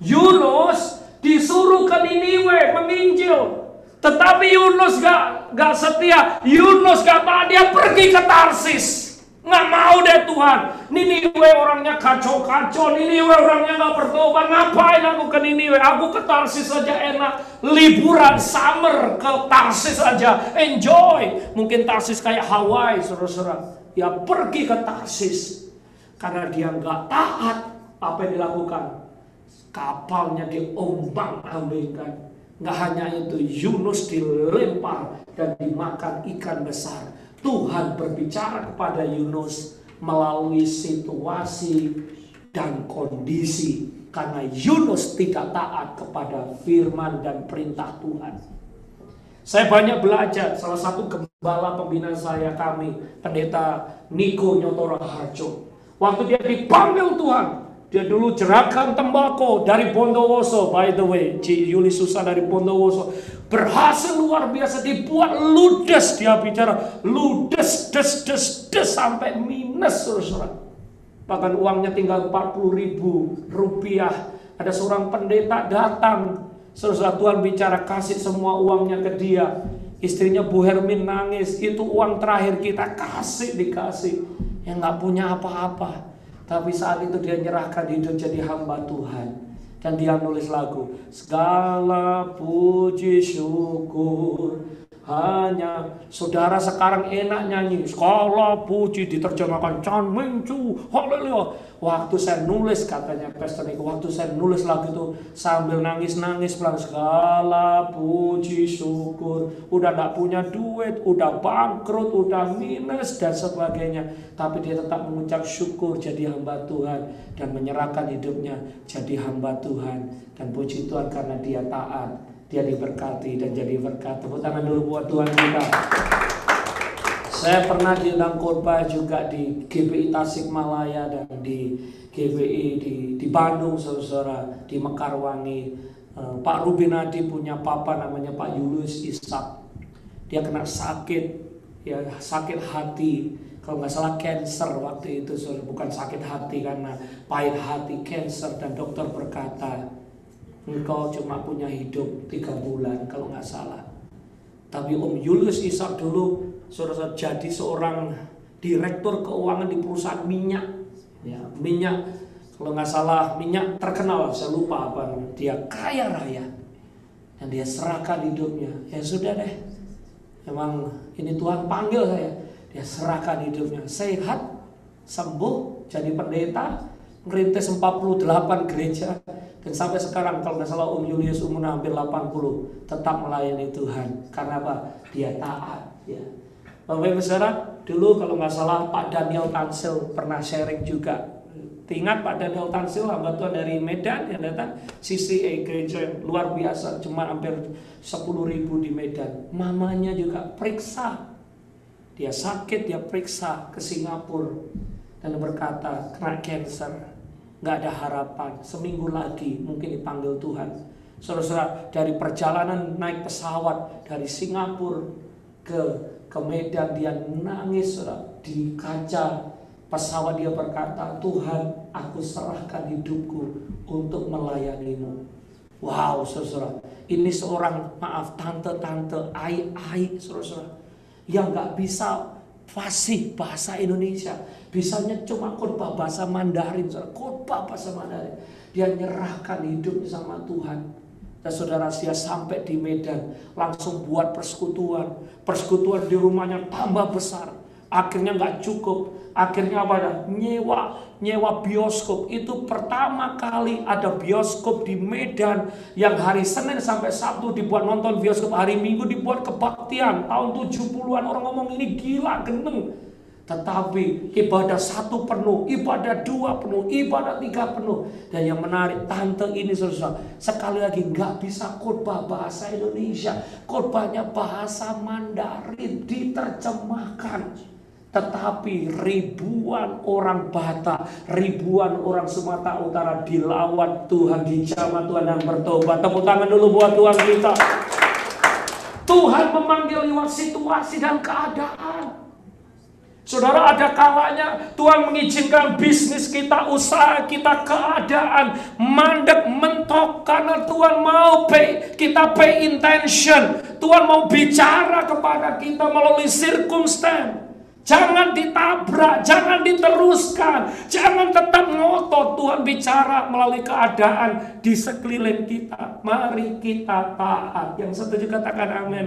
Yunus disuruh ke Niniwe menginjil, tetapi Yunus gak setia. Yunus gak mau, dia pergi ke Tarsis. Nggak mau deh Tuhan. Niniwe orangnya kacau-kacau, Niniwe orangnya gak bertobat. Ngapain aku ke Niniwe? Aku ke Tarsis saja enak. Liburan summer ke Tarsis aja, enjoy. Mungkin Tarsis kayak Hawaii, saudara-saudara. Ya pergi ke Tarsis karena dia gak taat. Apa yang dilakukan? Kapalnya diombang-ambingkan. Nggak hanya itu, Yunus dilempar dan dimakan ikan besar. Tuhan berbicara kepada Yunus melalui situasi dan kondisi. Karena Yunus tidak taat kepada firman dan perintah Tuhan. Saya banyak belajar. Salah satu gembala pembina kami, Pendeta Niko Nyotoro Harjo. Waktu dia dipanggil Tuhan, dia dulu jerakan tembakau dari Bondowoso, by the way, Ci Yuli Susa dari Bondowoso. Berhasil luar biasa, dibuat ludes, dia bicara ludes, des, sampai minus, saudara. Bahkan uangnya tinggal 40.000 rupiah. Ada seorang pendeta datang, saudara, Tuhan bicara kasih semua uangnya ke dia. Istrinya Bu Hermin nangis, itu uang terakhir kita, dikasih. Yang gak punya apa-apa. Tapi saat itu dia nyerahkan hidup jadi hamba Tuhan. Dan dia nulis lagu, segala puji syukur hanya. Saudara sekarang enak nyanyi, segala puji diterjemahkan Chan Mingcu, haleluya. Waktu saya nulis, katanya Pastor Niko, waktu saya nulis lagu itu sambil nangis-nangis bilang, segala puji syukur. Udah gak punya duit, udah bangkrut, udah minus dan sebagainya. Tapi dia tetap mengucap syukur jadi hamba Tuhan dan menyerahkan hidupnya jadi hamba Tuhan. Dan puji Tuhan karena dia taat, dia diberkati dan jadi berkat. Tepuk tangan dulu buat Tuhan kita. Saya pernah diundang khotbah juga di GBI Tasikmalaya dan di GBI di Bandung, saudara, di Mekarwangi. Pak Rubinadi punya papa namanya Pak Julius Ishak. Dia kena sakit, ya sakit hati. Kalau nggak salah cancer waktu itu, saudara. Bukan sakit hati karena pahit hati, cancer. Dan dokter berkata, engkau cuma punya hidup 3 bulan kalau nggak salah. Tapi Om Julius Ishak dulu, saudara, jadi seorang direktur keuangan di perusahaan minyak. Ya, minyak Kalau nggak salah minyak terkenal, saya lupa apa namanya. Dia kaya raya dan dia serahkan hidupnya. Ya sudah deh, emang ini Tuhan panggil saya. Dia serahkan hidupnya, sehat, sembuh, jadi pendeta, merintis 48 gereja. Dan sampai sekarang kalau nggak salah Om Julius umurnya hampir 80, tetap melayani Tuhan. Karena apa? Dia taat. Ya. Bapak Ibu Saudara, dulu kalau nggak salah Pak Daniel Tansil pernah sharing juga. Ingat Pak Daniel Tansil, hamba Tuhan dari Medan yang datang CCA, gereja yang luar biasa, cuma hampir 10.000 di Medan. Mamanya juga periksa, dia sakit, dia periksa ke Singapura dan berkata kena cancer. Nggak ada harapan, seminggu lagi mungkin dipanggil Tuhan. Saudara-saudara, dari perjalanan naik pesawat dari Singapura ke Medan, dia nangis, saudara. Di kaca pesawat dia berkata, Tuhan, aku serahkan hidupku untuk melayanimu. Wow, saudara-saudara, ini seorang, maaf, tante-tante, ai, saudara-saudara, yang nggak bisa fasih bahasa Indonesia, bisanya cuma khotbah bahasa Mandarin, khotbah bahasa Mandarin. Dia nyerahkan hidupnya sama Tuhan. Dan saudara, dia sampai di Medan, langsung buat persekutuan di rumahnya tambah besar. Akhirnya nggak cukup, akhirnya apa? Nyewa bioskop. Itu pertama kali ada bioskop di Medan yang hari Senin sampai Sabtu dibuat nonton bioskop, hari Minggu dibuat kebaktian. Tahun 70-an orang ngomong ini gila geneng. Tetapi ibadah 1 penuh, ibadah 2 penuh, ibadah 3 penuh. Dan yang menarik, tante ini saudara, sekali lagi nggak bisa khotbah bahasa Indonesia, khotbahnya bahasa Mandarin, diterjemahkan. Tetapi ribuan orang Batak, ribuan orang Sumatera Utara dilawan Tuhan, dijamah Tuhan dan bertobat. Tepuk tangan dulu buat Tuhan kita. Tuhan memanggil lewat situasi dan keadaan. Saudara, ada kalanya Tuhan mengizinkan bisnis kita, usaha kita, keadaan mandek, mentok, karena Tuhan mau kita pay intention. Tuhan mau bicara kepada kita melalui circumstance. Jangan ditabrak, jangan diteruskan, jangan tetap ngotot. Tuhan bicara melalui keadaan di sekeliling kita. Mari kita taat. Yang setuju katakan amin.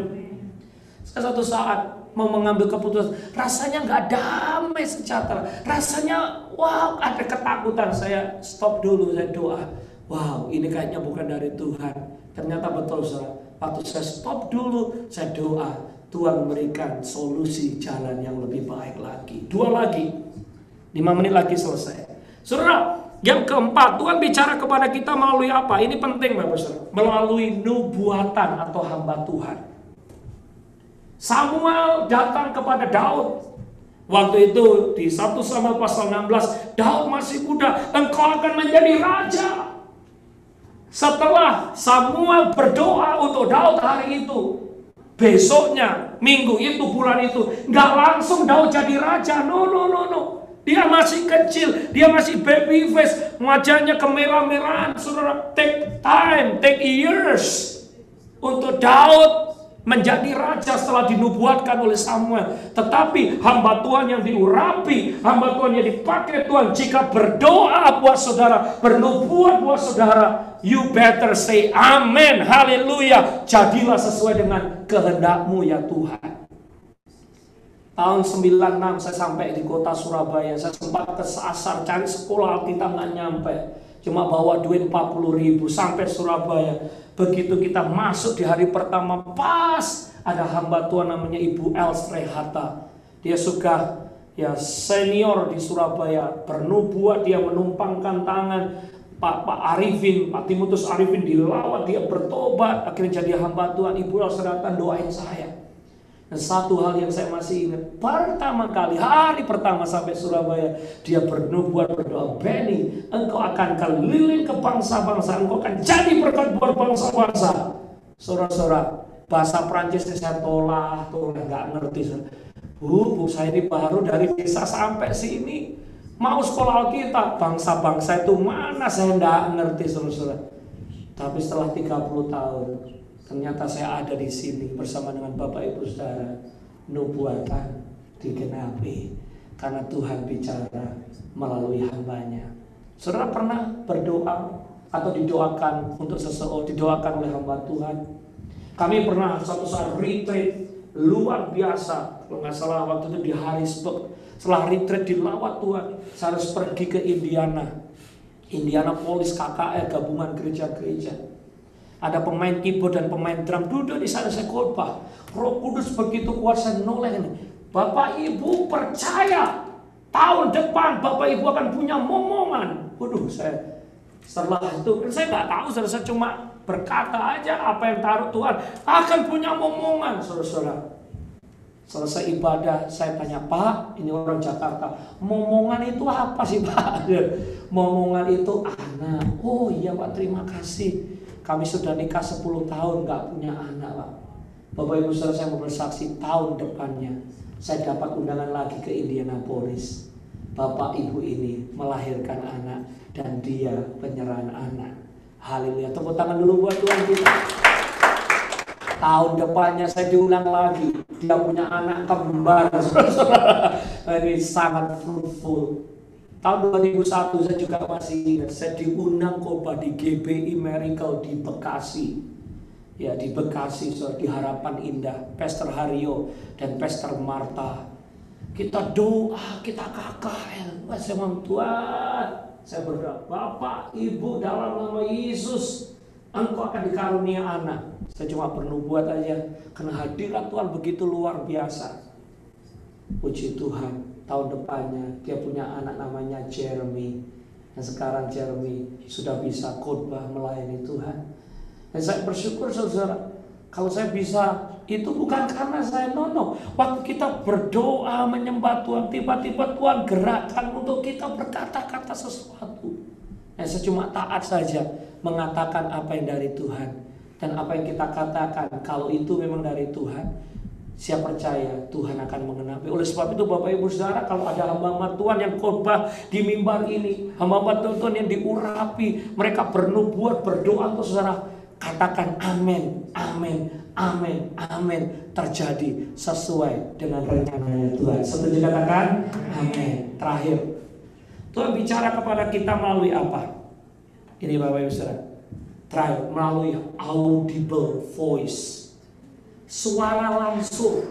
Suatu saat mau mengambil keputusan, rasanya nggak damai sejahtera, rasanya wow, ada ketakutan. Saya stop dulu, saya doa. Wow, ini kayaknya bukan dari Tuhan. Ternyata betul, saudara. Waktu saya stop dulu, saya doa, Tuhan memberikan solusi jalan yang lebih baik lagi. 2 lagi, 5 menit lagi selesai. Saudara, yang keempat, Tuhan bicara kepada kita melalui apa? Ini penting Bapak Saudara. Melalui nubuatan atau hamba Tuhan. Samuel datang kepada Daud. Waktu itu di 1 Samuel pasal 16, Daud masih muda, engkau akan menjadi raja. Setelah Samuel berdoa untuk Daud hari itu, besoknya, minggu itu, bulan itu, nggak langsung Daud jadi raja. No. Dia masih kecil, dia masih baby face, wajahnya kemerah-merahan. Saudara, take time, take years untuk Daud menjadi raja setelah dinubuatkan oleh Samuel. Tetapi hamba Tuhan yang diurapi, hamba Tuhan yang dipakai Tuhan, jika berdoa buat saudara, bernubuat buat saudara, you better say amen, haleluya. Jadilah sesuai dengan kehendak-Mu ya Tuhan. Tahun 96 saya sampai di kota Surabaya. Saya sempat kesasar cari sekolah Alkitab, nggak nyampe. Cuma bawa duit 40.000 sampai Surabaya. Begitu kita masuk di hari pertama, pas ada hamba Tuhan namanya Ibu Els Rehata. Dia suka ya senior di Surabaya, bernubuat, dia menumpangkan tangan. Pak Arifin, Pak Timotius Arifin dilawat, dia bertobat, akhirnya jadi hamba Tuhan. Ibu Els Rehata doain saya. Dan satu hal yang saya masih ingat, pertama kali, hari pertama sampai Surabaya, dia bernubuat, berdoa, Benny, engkau akan keliling ke bangsa-bangsa, engkau akan jadi berkat buat bangsa-bangsa. Saudara-saudara, bahasa Prancisnya saya tolak, nggak ngerti. Bu, saya ini baru dari desa sampai sini, mau sekolah Alkitab, bangsa-bangsa itu mana, saya nggak ngerti, saudara-saudara. Tapi setelah 30 tahun, ternyata saya ada di sini bersama dengan Bapak Ibu Saudara. Nubuatan digenapi karena Tuhan bicara melalui hambanya. Saudara pernah berdoa atau didoakan untuk seseorang, didoakan oleh hamba Tuhan? Kami pernah suatu saat retreat luar biasa. Kalau nggak salah waktu itu di Harrisburg. Setelah retreat dilawat Tuhan, saya harus pergi ke Indianapolis KKR, gabungan gereja-gereja. Ada pemain keyboard dan pemain drum duduk di sana, saya khotbah. Roh Kudus begitu kuat, saya noleh ini. Bapak Ibu percaya tahun depan Bapak Ibu akan punya momongan. Waduh, setelah itu saya nggak tahu, saya cuma berkata aja apa yang taruh Tuhan, akan punya momongan, saudara-saudara. Selesai ibadah, saya tanya, Pak, ini orang Jakarta, momongan itu apa sih, Pak? Momongan itu anak. Oh iya, Pak, terima kasih. Kami sudah nikah 10 tahun nggak punya anak, Pak. Bapak Ibu saudara, saya mau bersaksi tahun depannya saya dapat undangan lagi ke Indianapolis. Bapak Ibu ini melahirkan anak dan dia penyerahan anak. Haleluya. Tepuk tangan dulu buat Tuhan kita. Tahun depannya saya diundang lagi. Dia punya anak kembar. Ini sangat fruitful. Tahun 2001 saya juga masih ingat. Saya diundang khotbah di GBI Miracle di Bekasi. Ya, di Bekasi, di Harapan Indah. Pastor Haryo dan Pastor Marta. Kita doa, kita KKL. Saya mohon Tuhan, saya berdoa, Bapak, Ibu, dalam nama Yesus, Engkau akan dikarunia anak. Saya cuma bernubuat aja, karena hadirat Tuhan begitu luar biasa. Puji Tuhan, tahun depannya dia punya anak namanya Jeremy. Dan sekarang Jeremy sudah bisa khotbah melayani Tuhan. Dan saya bersyukur saudara, kalau saya bisa, itu bukan karena saya nono. Waktu kita berdoa menyembah Tuhan, tiba-tiba Tuhan gerakkan untuk kita berkata-kata sesuatu. Saya cuma taat saja mengatakan apa yang dari Tuhan. Dan apa yang kita katakan, kalau itu memang dari Tuhan, saya percaya Tuhan akan mengenapi. Oleh sebab itu Bapak Ibu Saudara, kalau ada hamba-hamba Tuhan yang khotbah di mimbar ini, hamba-hamba Tuhan yang diurapi, mereka bernubuat, berdoa untuk saudara, katakan amin, amin, amin, amin, terjadi sesuai dengan rencananya Tuhan. Setuju katakan amin. Terakhir, Tuhan bicara kepada kita melalui apa? Ini Bapak Ibu Saudara, terakhir melalui audible voice, suara langsung.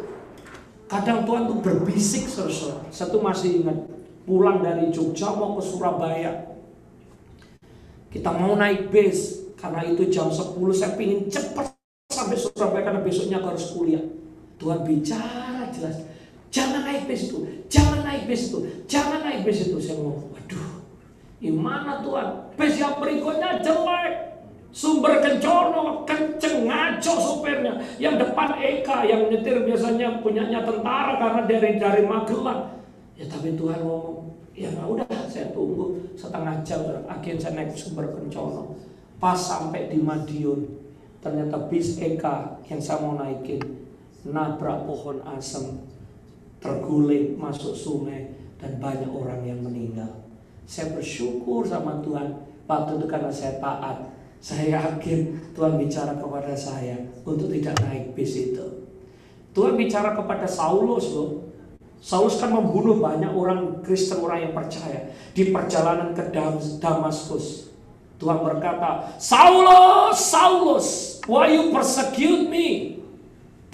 Kadang Tuhan tuh berbisik, saudara. Saya tuh masih ingat pulang dari Jogja mau ke Surabaya, kita mau naik bis. Karena itu jam 10 saya ingin cepat sampai Surabaya karena besoknya harus kuliah. Tuhan bicara jelas, jangan naik bis itu, jangan naik bis itu, jangan naik bis itu. Saya ngomong, waduh, gimana Tuhan? Bis yang berikutnya jelek, sumber kencono, kenceng, ngaco sopirnya. Yang depan Eka, yang nyetir biasanya punyanya tentara karena dari Magelang. Ya tapi Tuhan ngomong, ya udah saya tunggu setengah jam. Akhirnya saya naik sumber kencono. Pas sampai di Madiun, ternyata bis Eka yang saya mau naikin nabrak pohon asem, terguling masuk sungai, dan banyak orang yang meninggal. Saya bersyukur sama Tuhan waktu itu karena saya taat. Saya yakin Tuhan bicara kepada saya untuk tidak naik bis itu. Tuhan bicara kepada Saulus loh. Saulus kan membunuh banyak orang Kristen, orang yang percaya di perjalanan ke Damaskus. Tuhan berkata, Saulus, Saulus, why you persecute me?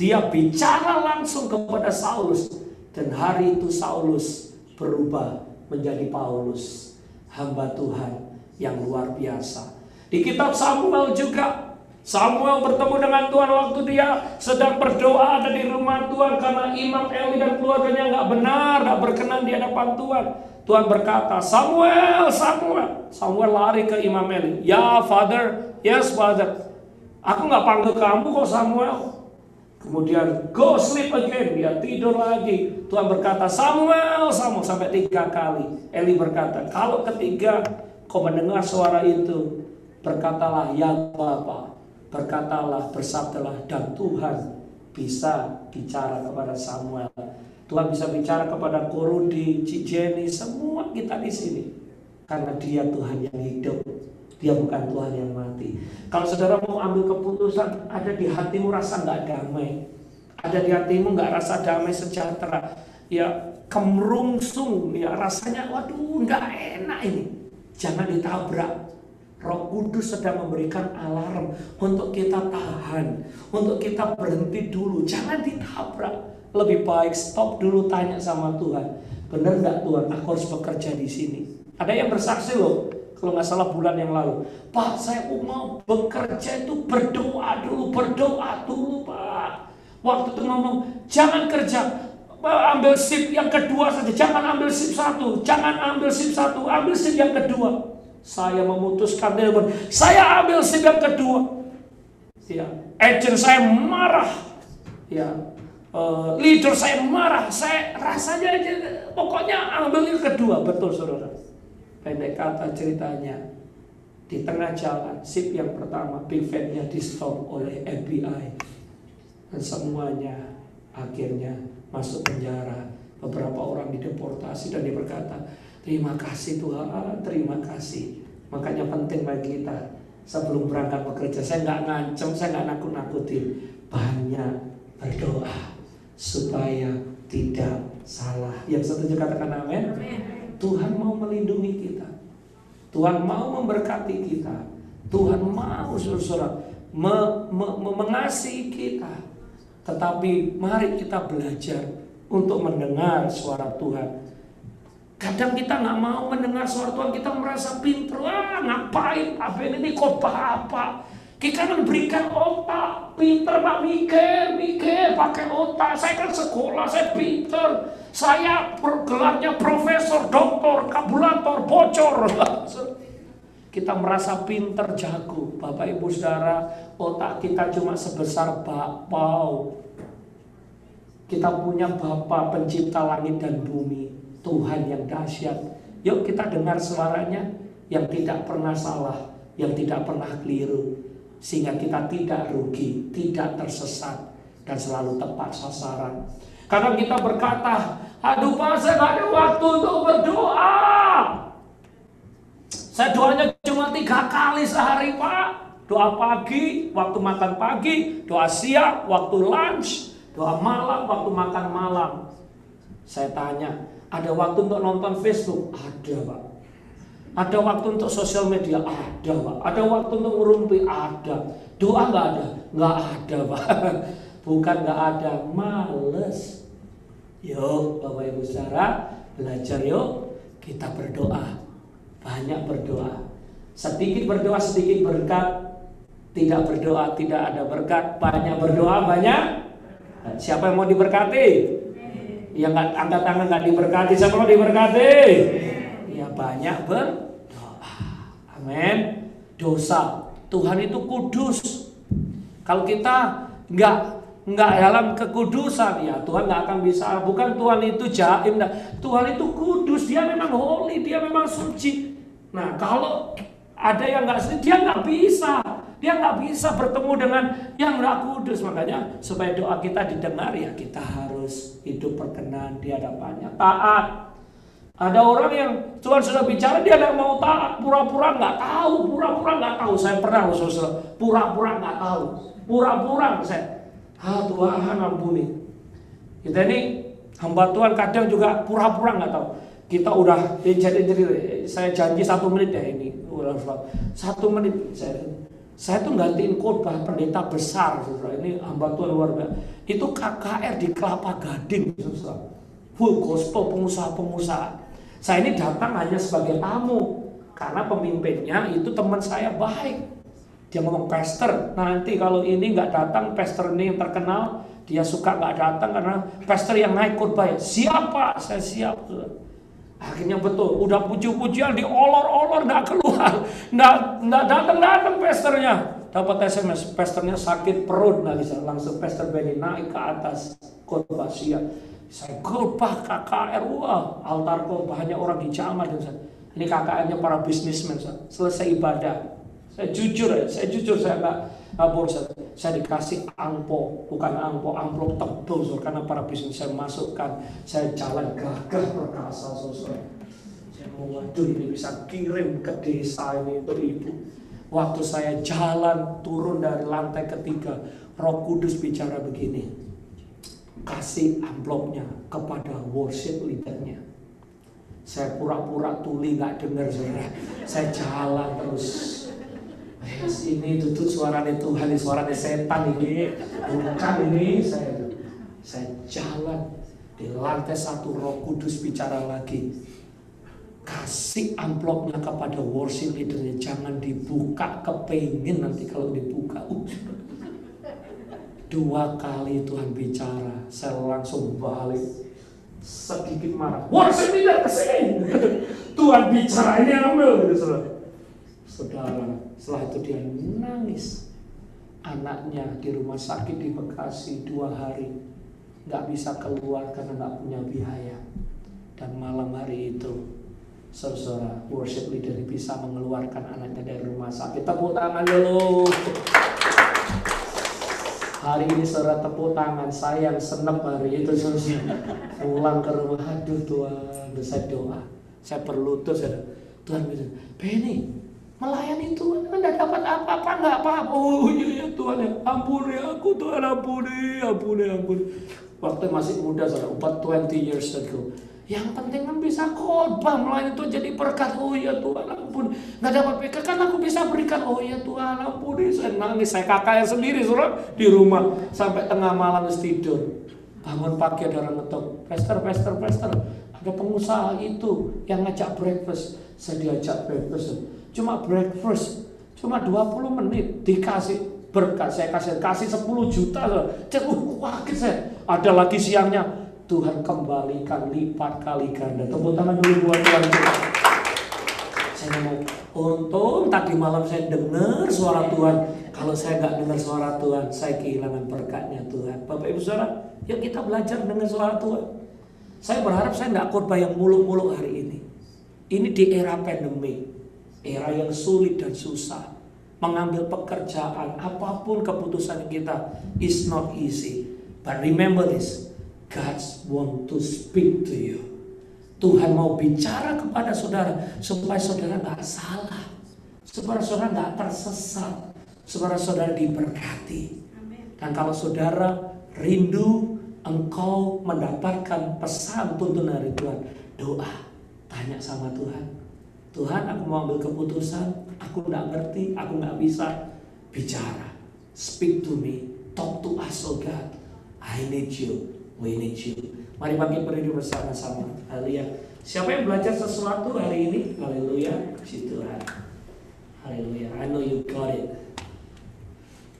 Dia bicara langsung kepada Saulus. Dan hari itu Saulus berubah menjadi Paulus, hamba Tuhan yang luar biasa. Di kitab Samuel juga, Samuel bertemu dengan Tuhan waktu dia sedang berdoa ada di rumah Tuhan. Karena Imam Eli dan keluarganya nggak benar, nggak berkenan di hadapan Tuhan. Tuhan berkata, Samuel, Samuel. Samuel lari ke Imam Eli. Ya, Father. Yes, Father. Aku nggak panggil kamu kok, Samuel. Kemudian, go sleep again. Dia tidur lagi. Tuhan berkata, Samuel, Samuel. Sampai 3 kali. Eli berkata, kalau ketiga kau mendengar suara itu, berkatalah, ya Bapa. Berkatalah, bersabdalah. Dan Tuhan bisa bicara kepada Samuel. Tuhan bisa bicara kepada Korudi, Cik Jenny, semua kita di sini. Karena dia Tuhan yang hidup. Dia bukan Tuhan yang mati. Kalau saudara mau ambil keputusan, ada di hatimu rasa gak damai. Ada di hatimu gak rasa damai sejahtera. Ya kemerungsung, ya rasanya waduh gak enak ini. Jangan ditabrak. Roh Kudus sedang memberikan alarm untuk kita tahan, untuk kita berhenti dulu. Jangan ditabrak. Lebih baik stop dulu, tanya sama Tuhan. Benar nggak Tuhan, aku harus bekerja di sini. Ada yang bersaksi loh, kalau nggak salah bulan yang lalu. Pak, saya mau bekerja itu berdoa dulu Pak. Waktu itu ngomong, jangan kerja, ambil shift yang kedua saja. Jangan ambil shift satu, ambil shift yang kedua. Saya memutuskan telepon, saya ambil shift yang kedua. Ya, agent saya marah. Ya, leader saya marah. Saya rasanya aja, pokoknya ambil yang kedua. Betul saudara. Pendek kata ceritanya, di tengah jalan shift yang pertama, big van-nya di stop oleh FBI dan semuanya akhirnya masuk penjara. Beberapa orang dideportasi dan dia berkata, terima kasih Tuhan, terima kasih. Makanya penting bagi kita sebelum berangkat bekerja, saya nggak ngancam, saya nggak nakut-nakutin, banyak berdoa supaya tidak salah. Yang setuju katakan amin. Tuhan mau melindungi kita, Tuhan mau memberkati kita, Tuhan mau saudara mengasihi kita. Tetapi mari kita belajar untuk mendengar suara Tuhan. Kadang kita nggak mau mendengar suara Tuhan, kita merasa pintar. Ngapain? Apa ini khotbah apa? Kita kan berikan otak, pintar Pak, mikir, pakai otak. Saya kan sekolah, saya pintar. Saya gelarnya profesor, doktor, kabulator, bocor. Kita merasa pintar, jago. Bapak Ibu Saudara, otak kita cuma sebesar bakpao. Kita punya Bapa pencipta langit dan bumi, Tuhan yang dahsyat. Yuk kita dengar suaranya yang tidak pernah salah, yang tidak pernah keliru, sehingga kita tidak rugi, tidak tersesat, dan selalu tepat sasaran. Kadang kita berkata, aduh Pak, saya gak ada waktu untuk berdoa. Saya doanya cuma 3 kali sehari Pak. Doa pagi, waktu makan pagi, doa siang, waktu lunch, doa malam, waktu makan malam. Saya tanya, ada waktu untuk nonton Facebook? Ada Pak. Ada waktu untuk sosial media? Ada Pak. Ada waktu untuk ngerumpi? Ada. Doa nggak ada? Nggak ada Pak. Bukan nggak ada, males. Yuk Bapak Ibu Saudara, belajar yuk. Kita berdoa, banyak berdoa. Sedikit berdoa, sedikit berkat. Tidak berdoa, tidak ada berkat. Banyak berdoa, banyak. Siapa yang mau diberkati? Yang angkat tangan nggak diberkati. Siapa mau diberkati? Ya banyak berdoa. Amin. Dosa, Tuhan itu kudus. Kalau kita nggak dalam kekudusan, ya Tuhan nggak akan bisa. Bukan Tuhan itu jaim, Tuhan itu kudus. Dia memang holy, dia memang suci. Nah kalau ada yang nggak suci, dia nggak bisa. Dia nggak bisa bertemu dengan yang nggak kudus. Makanya supaya doa kita didengar, ya kita harus hidup berkenan di hadapannya, taat. Ada orang yang Tuhan sudah bicara, dia nggak mau taat, pura-pura nggak tahu, Saya pernah pura-pura nggak tahu, pura-pura saya. Tuhan ampuni. Kita ini hamba Tuhan kadang juga pura-pura nggak tahu. Kita udah jadi saya janji 1 menit ya ini, udah 1 menit saya tuh gantiin khotbah pendeta besar, saudara. Ini hamba Tuhan luar biasa. Itu KKR di Kelapa Gading, saudara. Full gospel, pengusaha-pengusaha. Saya ini datang hanya sebagai tamu, karena pemimpinnya itu teman saya baik. Dia ngomong, pastor, nanti kalau ini nggak datang, pastor ini yang terkenal, dia suka nggak datang karena pastor yang naik khotbah. Siapa? Saya siap, saudara. Akhirnya betul, udah puji-pujian diolor-olor nggak keluar, nggak datang pastornya. Dapat SMS, pastornya sakit perut, nggak bisa. Langsung pastor Benny naik ke atas khotbah siang. Saya khotbah KKR, wah altar khotbahnya orang dijamah. Ini KKR-nya para bisnismen. Selesai ibadah, saya jujur, saya nggak bohong. Saya dikasih amplop tebal, karena para bisnis saya masukkan. Saya jalan gagah perkasa, saudara. Saya mau, waduh ini bisa kirim ke desa ini untuk ibu. Waktu saya jalan turun dari lantai 3, Roh Kudus bicara begini, kasih amplopnya kepada worship leadernya. Saya pura-pura tuli nggak dengar saudara. Saya jalan terus. Ini itu suaranya Tuhan, ini suaranya setan ini. Bukan ini saya jalan di lantai 1 Roh Kudus bicara lagi. Kasih amplopnya kepada worship leadernya, jangan dibuka, kepengen nanti kalau dibuka. 2 kali Tuhan bicara, saya langsung balik sedikit marah. Worship leader kesini. Tuhan bicara ini ambil gitu saudara. Setelah itu dia nangis. Anaknya di rumah sakit di Bekasi 2 hari nggak bisa keluar karena nggak punya biaya. Dan malam hari itu saudara, worship leader bisa mengeluarkan anaknya dari rumah sakit. Tepuk tangan dulu. Hari ini saudara tepuk tangan. Saya yang senep hari itu saudara. Pulang ke rumah, aduh Tuhan, saya doa. Saya berlutut saudara. Tuhan bilang, Benny, melayani Tuhan kan tidak dapat apa-apa, nggak apa-apa. Oh iya Tuhan ya, ampuni aku Tuhan, ampuni. Waktu masih muda saudara, about 20 years ago. Yang penting kan bisa khotbah, melayani Tuhan jadi berkat. Oh iya Tuhan, ampun. Nggak dapat pikir kan aku bisa berikan. Oh iya Tuhan, ampuni. Saya nangis, saya kakaknya sendiri saudara di rumah sampai tengah malam tidur. Bangun pagi ada orang ngetok, Pastor, ada pengusaha itu yang ngajak breakfast. Saya diajak breakfast, cuma breakfast, cuma 20 menit dikasih berkat. Saya kasih 10 juta loh. Kaget saya. Ada lagi siangnya, Tuhan kembalikan lipat kali ganda. Tepuk tangan dulu buat Tuhan. Saya ngomong, untung tadi malam saya dengar suara Tuhan. Kalau saya nggak dengar suara Tuhan, saya kehilangan berkatnya Tuhan. Bapak Ibu Saudara, yuk kita belajar dengar suara Tuhan. Saya berharap saya nggak khotbah yang muluk-muluk hari ini. Ini di era pandemi, era yang sulit dan susah. Mengambil pekerjaan, apapun keputusan kita is not easy. But remember this, God want to speak to you. Tuhan mau bicara kepada saudara supaya saudara nggak salah, supaya saudara nggak tersesat, supaya saudara diberkati. Dan kalau saudara rindu engkau mendapatkan pesan tuntun dari Tuhan, doa, tanya sama Tuhan. Tuhan, aku mau ambil keputusan, aku nggak ngerti, aku nggak bisa. Bicara, speak to me, talk to us, oh God. I need you. We need you. Mari bangkit berdiri bersama-sama. Haleluya. Siapa yang belajar sesuatu hari ini? Haleluya. Puji Tuhan. Haleluya. I know you got it.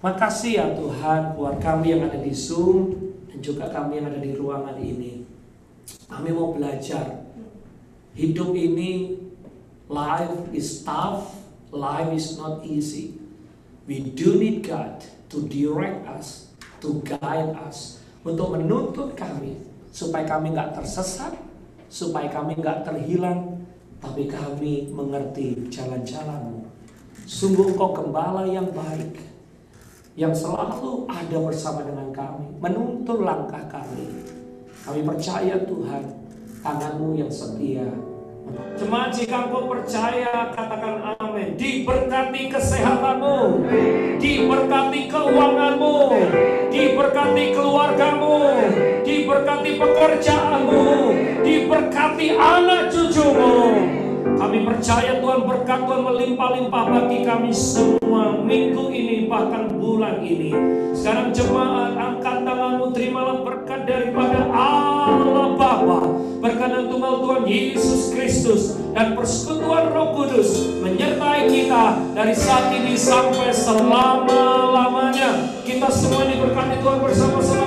Makasih ya Tuhan buat kami yang ada di Zoom dan juga kami yang ada di ruangan ini. Kami mau belajar. Hidup ini, life is tough, life is not easy. We do need God to direct us, to guide us, untuk menuntut kami supaya kami nggak tersesat, supaya kami nggak terhilang, tapi kami mengerti jalan-jalan-Mu. Sungguh Engkau gembala yang baik, yang selalu ada bersama dengan kami, menuntun langkah kami. Kami percaya Tuhan, tangan-Mu yang setia. Cuma jika engkau percaya, katakan amin. Diberkati kesehatanmu, diberkati keuanganmu, diberkati keluargamu, diberkati pekerjaanmu, diberkati anak cucumu. Kami percaya Tuhan, berkat Tuhan melimpah-limpah bagi kami semua minggu ini, bahkan bulan ini. Sekarang jemaat, angkat tanganmu, terimalah berkat daripada Allah Bapa, berkat dan tunggal Tuhan Yesus Kristus, dan persekutuan Roh Kudus menyertai kita dari saat ini sampai selama-lamanya. Kita semua diberkati Tuhan bersama-sama.